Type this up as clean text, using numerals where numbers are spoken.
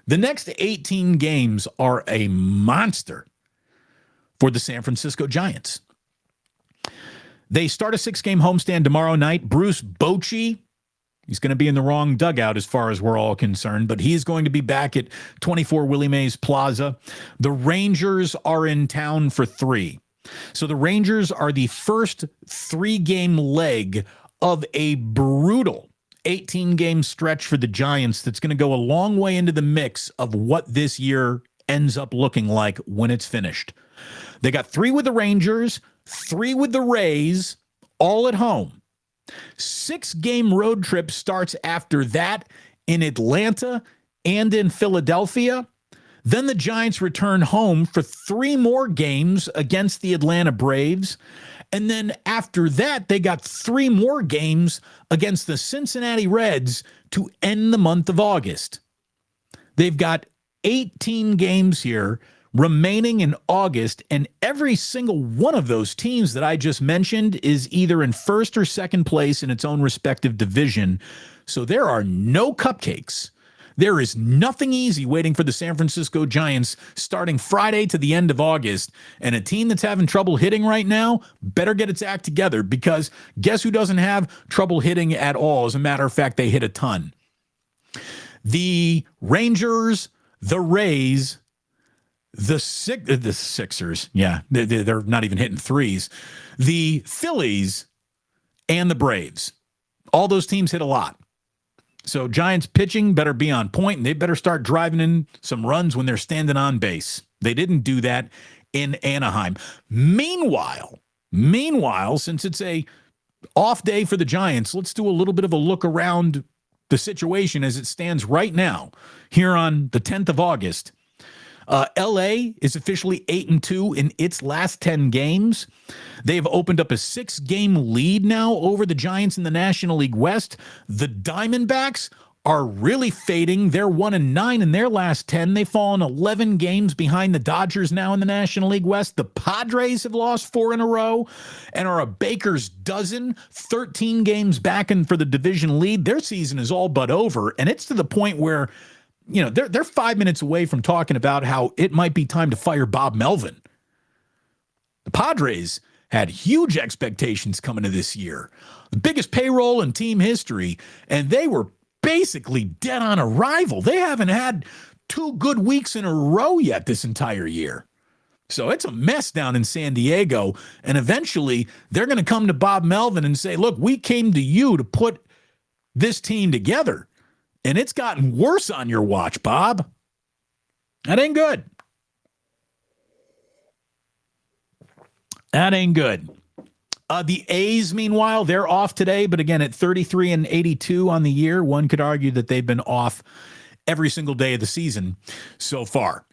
The next 18 games are a monster for the San Francisco Giants. They start a 6-game homestand tomorrow night. Bruce Bochy, he's going to be in the wrong dugout as far as we're all concerned, but he's going to be back at 24 Willie Mays Plaza. The Rangers are in town for 3. So the Rangers are the first 3-game leg of a brutal 18-game stretch for the Giants that's going to go a long way into the mix of what this year ends up looking like when it's finished. They got 3 with the Rangers, 3 with the Rays, all at home. 6-game road trip starts after that in Atlanta and in Philadelphia. Then the Giants return home for 3 more games against the Atlanta Braves. And then after that, they got 3 more games against the Cincinnati Reds to end the month of August. They've got 18 games here remaining in August, and every single one of those teams that I just mentioned is either in first or second place in its own respective division. So there are no cupcakes. There is nothing easy waiting for the San Francisco Giants starting Friday to the end of August. And a team that's having trouble hitting right now better get its act together, because guess who doesn't have trouble hitting at all? As a matter of fact, they hit a ton. The Rangers, the Rays, the Sixers, yeah, they're not even hitting threes. The Phillies and the Braves. All those teams hit a lot. So Giants pitching better be on point, and they better start driving in some runs when they're standing on base. They didn't do that in Anaheim. Meanwhile, since it's a off day for the Giants, let's do a little bit of a look around the situation as it stands right now here on the 10th of August. LA is officially 8-2 in its last 10 games. They've opened up a 6-game lead now over the Giants in the National League West. The Diamondbacks are really fading. They're 1-9 in their last 10. They've fallen 11 games behind the Dodgers now in the National League West. The Padres have lost 4 in a row and are a baker's dozen, 13 games back in for the division lead. Their season is all but over, and it's to the point where, you know, they're 5 minutes away from talking about how it might be time to fire Bob Melvin. The Padres had huge expectations coming to this year, the biggest payroll in team history, and they were basically dead on arrival. They haven't had 2 good weeks in a row yet this entire year. So it's a mess down in San Diego, and eventually they're going to come to Bob Melvin and say, look, we came to you to put this team together. And it's gotten worse on your watch, Bob. That ain't good. That ain't good. The A's, meanwhile, they're off today, but again, at 33-82 on the year, one could argue that they've been off every single day of the season so far.